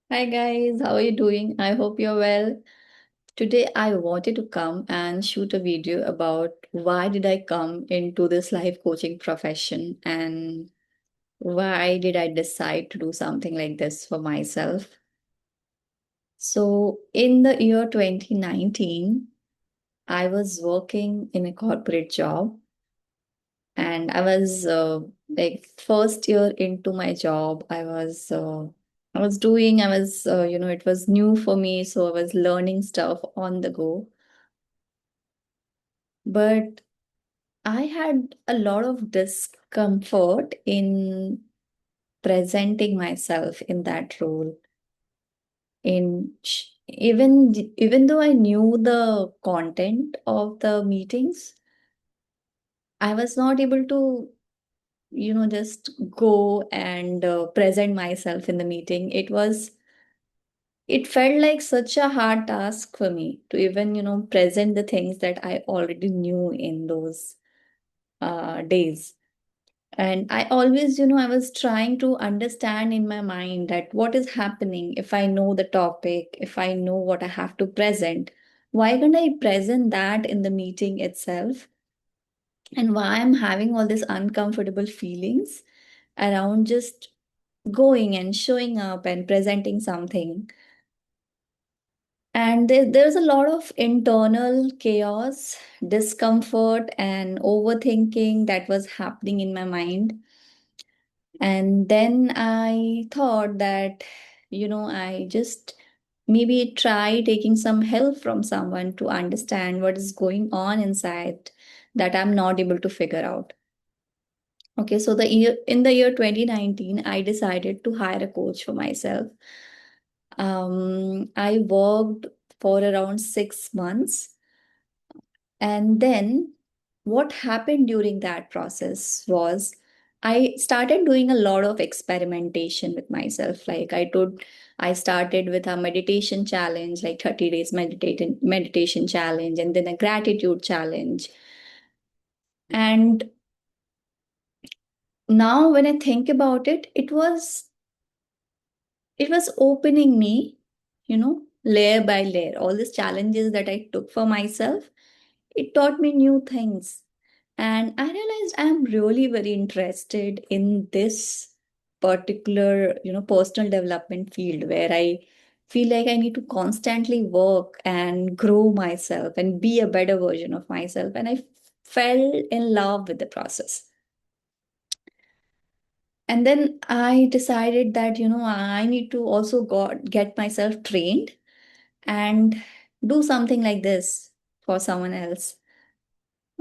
Hi guys, how are you doing? I hope you're well. Today I wanted to come and shoot a video about why did I come into this life coaching profession and why did I decide to do something like this for myself. So in the year 2019, I was working in a corporate job and I was like first year into my job. It was new for me, so I was learning stuff on the go. But I had a lot of discomfort in presenting myself in that role. Even though I knew the content of the meetings, I was not able to, just go and present myself in the meeting. It felt like such a hard task for me to even, present the things that I already knew in those days. And I always, I was trying to understand in my mind that what is happening if I know the topic, if I know what I have to present, why can't I present that in the meeting itself? And why I'm having all these uncomfortable feelings around just going and showing up and presenting something. And there's a lot of internal chaos, discomfort, and overthinking that was happening in my mind. And then I thought that, I just maybe try taking some help from someone to understand what is going on inside that I'm not able to figure out. Okay, so in the year 2019, I decided to hire a coach for myself. I worked for around 6 months. And then what happened during that process was I started doing a lot of experimentation with myself. I started with a meditation challenge, like 30 days meditation challenge, and then a gratitude challenge. And now when I think about it, it was opening me, layer by layer. All these challenges that I took for myself, it taught me new things. And I realized I'm really very interested in this particular, personal development field where I feel like I need to constantly work and grow myself and be a better version of myself. And I fell in love with the process. And then I decided that, I need to also get myself trained and do something like this for someone else.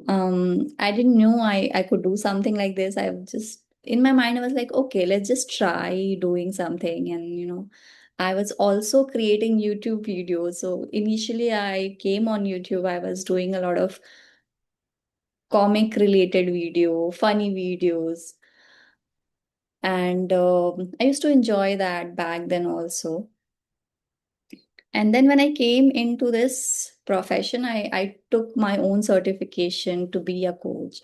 I didn't know I could do something like this. I just in my mind I was like, okay, let's just try doing something. And I was also creating YouTube videos. So initially I came on YouTube, I was doing a lot of comic related video, funny videos. And I used to enjoy that back then also. And then when I came into this profession, I took my own certification to be a coach.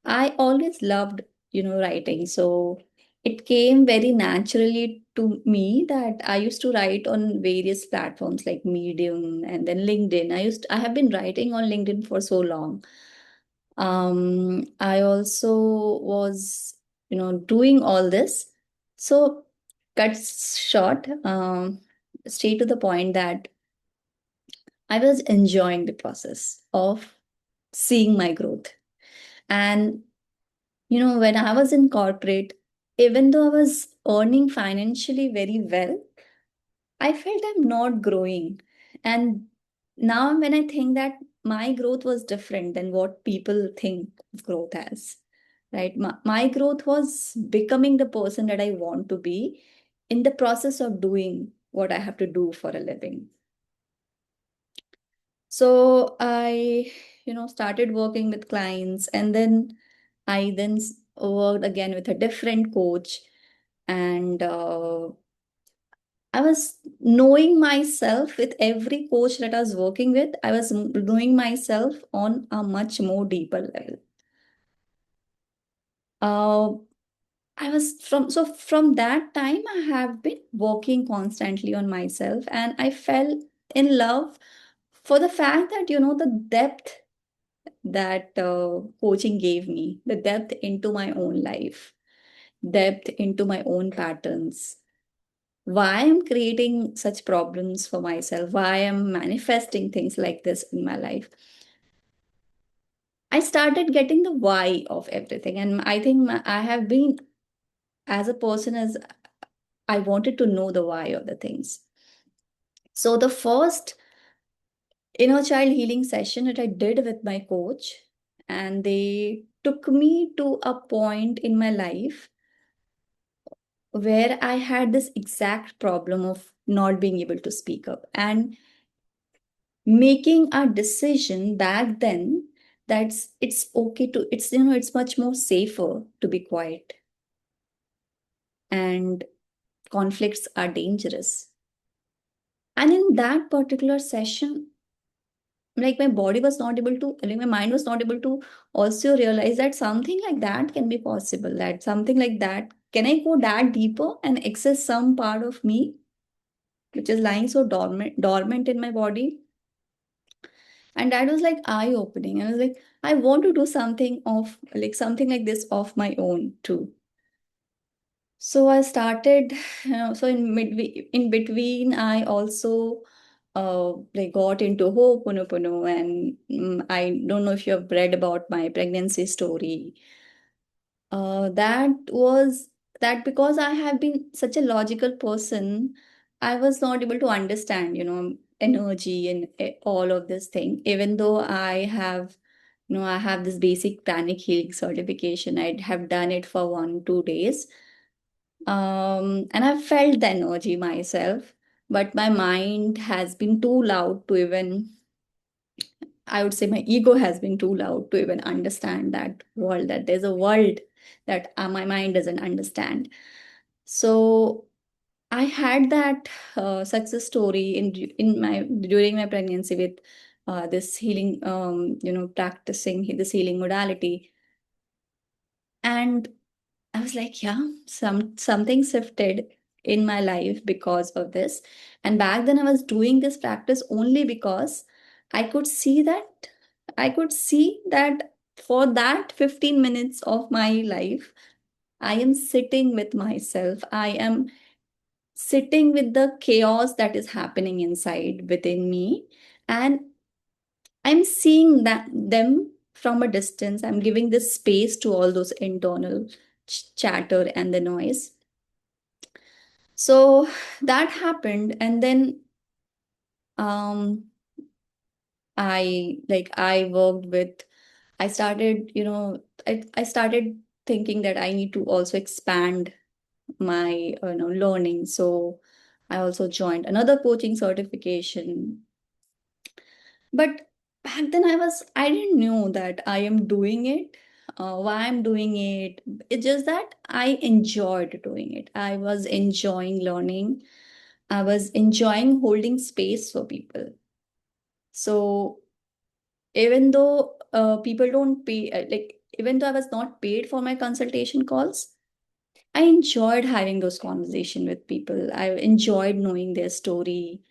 I always loved, writing. So it came very naturally to me that I used to write on various platforms like Medium and then LinkedIn. I have been writing on LinkedIn for so long. I also was, doing all this. So cut short, straight to the point that I was enjoying the process of seeing my growth. And when I was in corporate, even though I was earning financially very well, I felt I'm not growing. And now when I think that my growth was different than what people think of growth as, right? My growth was becoming the person that I want to be in the process of doing what I have to do for a living. So I, started working with clients, and then I worked again with a different coach. And I was knowing myself with every coach that I was working with. I was knowing myself on a much more deeper level. Uh, I was from that time I have been working constantly on myself, and I fell in love for the fact that, the depth that coaching gave me, the depth into my own life, depth into my own patterns, why I'm creating such problems for myself, why I'm manifesting things like this in my life. I started getting the why of everything. And I think I have been, as a person, as I wanted to know the why of the things. So the first inner child healing session that I did with my coach, and they took me to a point in my life where I had this exact problem of not being able to speak up and making a decision back then that's it's okay to it's much more safer to be quiet, and conflicts are dangerous. And in that particular session, like my body was not able to, like my mind was not able to also realize that something like that can be possible, that something like that, can I go that deeper and access some part of me which is lying so dormant in my body. And that was like eye opening, and I was like, I want to do something of like something like this of my own too. So I started, so in between, I also like got into Ho'oponopono, and I don't know if you have read about my pregnancy story. That was that because I have been such a logical person, I was not able to understand, energy and all of this thing. Even though I have this basic pranic healing certification. I have done it for 1 2 days. And I felt the energy myself, but my mind has been too loud to even, I would say my ego has been too loud to even understand that world, that there's a world that my mind doesn't understand. So I had that success story in my during my pregnancy with this healing, practicing this healing modality. And I was like, yeah, something shifted in my life because of this. And back then I was doing this practice only because I could see that for that 15 minutes of my life, I am sitting with myself. I am sitting with the chaos that is happening inside within me. And I'm seeing that them from a distance. I'm giving this space to all those internal chatter and the noise. So that happened, and then um, I worked with. I started, I started thinking that I need to also expand my learning. So I also joined another coaching certification. But back then I didn't know that I am doing it, why I'm doing it. It's just that I enjoyed doing it. I was enjoying learning. I was enjoying holding space for people. So even though people don't pay, even though I was not paid for my consultation calls, I enjoyed having those conversations with people. I enjoyed knowing their story,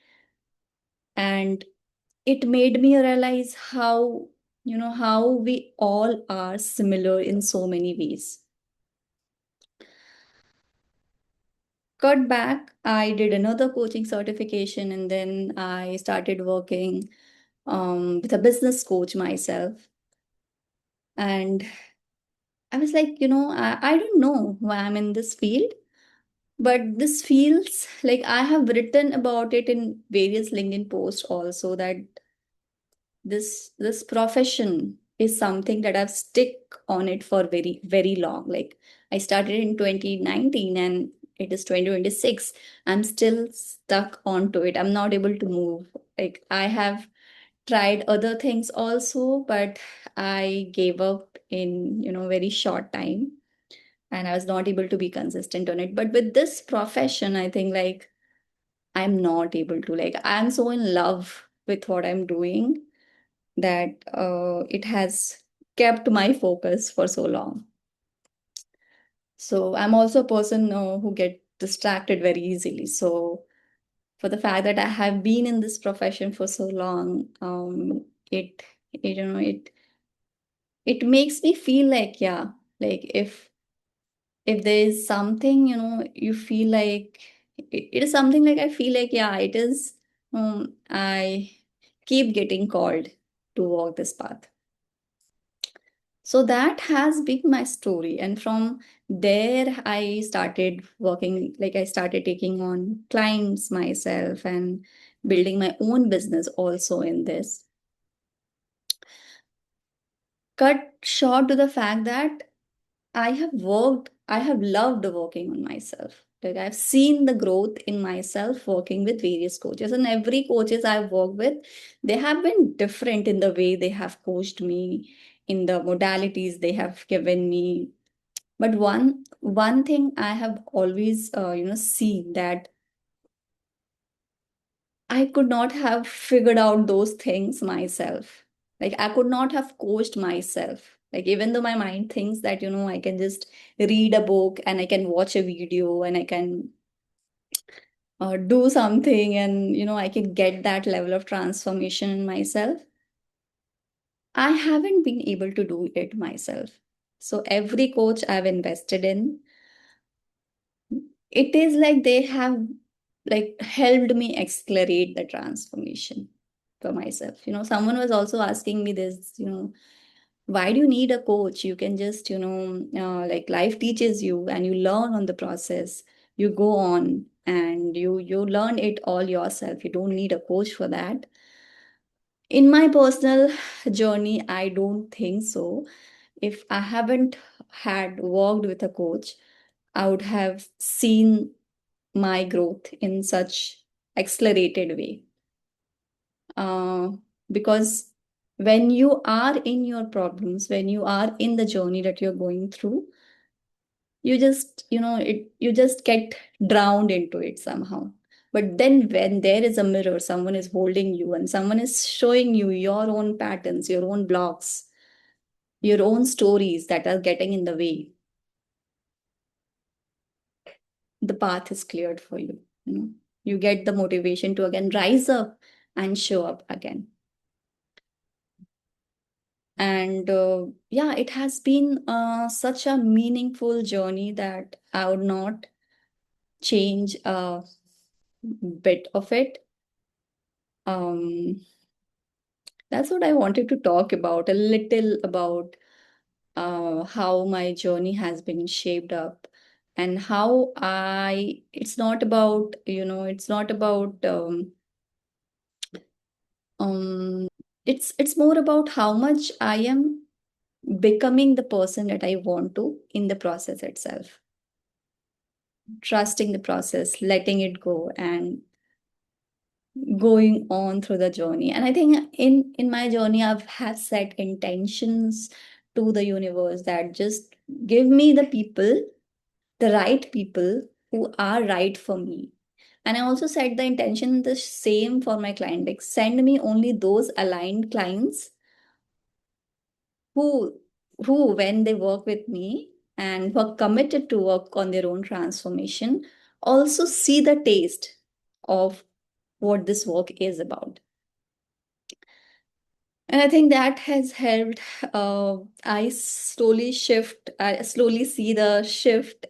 and it made me realize how we all are similar in so many ways. Cut back, I did another coaching certification, and then I started working with a business coach myself. And I was like, I don't know why I'm in this field, but this feels like I have written about it in various LinkedIn posts also, that this profession is something that I've stick on it for very, very long. Like I started in 2019 and it is 2026. I'm still stuck onto it. I'm not able to move. Like I have tried other things also, but I gave up in, very short time, and I was not able to be consistent on it. But with this profession, I think like I'm not able to, like I'm so in love with what I'm doing that it has kept my focus for so long. So I'm also a person who get distracted very easily. So for the fact that I have been in this profession for so long, it you know it makes me feel like, yeah, like if there is something, you feel like it is something like, I feel like, yeah, it is, I keep getting called to walk this path. So that has been my story. And from there, I started working, like I started taking on clients myself and building my own business also in this. Cut short to the fact that I have loved working on myself. Like I've seen the growth in myself working with various coaches, and every coaches I've worked with, they have been different in the way they have coached me, in the modalities they have given me. But one thing I have always, seen that I could not have figured out those things myself. Like I could not have coached myself. Like even though my mind thinks that, I can just read a book and I can watch a video and I can do something and, I can get that level of transformation in myself. I haven't been able to do it myself. So every coach I've invested in, it is like they have like helped me accelerate the transformation for myself. Someone was also asking me this, why do you need a coach? You can just, like life teaches you and you learn on the process. You go on and you learn it all yourself. You don't need a coach for that. In my personal journey, I don't think so. If I haven't had worked with a coach, I would have seen my growth in such accelerated way. uh, because when you are in your problems, when you are in the journey that you're going through, you just, you just get drowned into it somehow. But then when there is a mirror, someone is holding you and someone is showing you your own patterns, your own blocks, your own stories that are getting in the way, the path is cleared for you. You get the motivation to again rise up and show up again. And yeah, it has been such a meaningful journey that I would not change a bit of it. Um, that's what I wanted to talk about, a little about how my journey has been shaped up and how it's not about, it's not about, um, it's more about how much I am becoming the person that I want to in the process itself. Trusting the process, letting it go, and going on through the journey. And I think in my journey, I've had set intentions to the universe that just give me the people, the right people who are right for me. And I also set the intention the same for my client, like send me only those aligned clients who when they work with me and who are committed to work on their own transformation, also see the taste of what this work is about. And I think that has helped. I slowly see the shift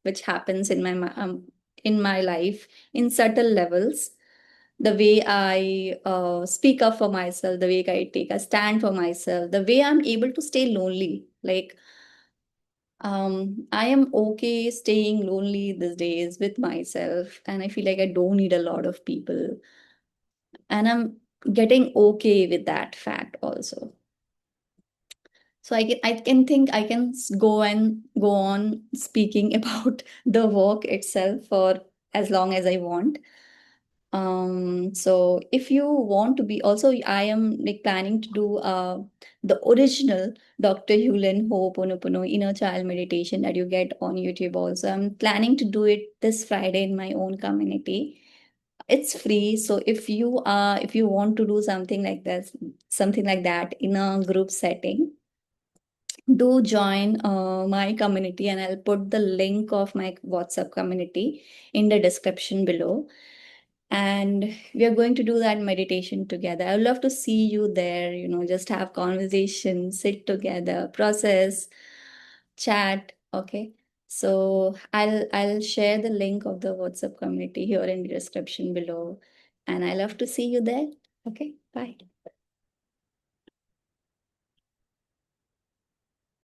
which happens in my life in subtle levels. The way I speak up for myself, the way I take a stand for myself, the way I'm able to stay lonely. Like, I am okay staying lonely these days with myself, and I feel like I don't need a lot of people. And I'm getting okay with that fact also. So I can think I can go on speaking about the work itself for as long as I want. So if you want to be also, I am like planning to do the original Dr. Hewlin Ho'oponopono inner child meditation that you get on YouTube also. I'm planning to do it this Friday in my own community. It's free. So if you want to do something like this, something like that in a group setting, do join my community, and I'll put the link of my WhatsApp community in the description below. And we are going to do that meditation together. I would love to see you there, just have conversation, sit together, process, chat. Okay. So I'll share the link of the WhatsApp community here in the description below. And I love to see you there. Okay. Bye.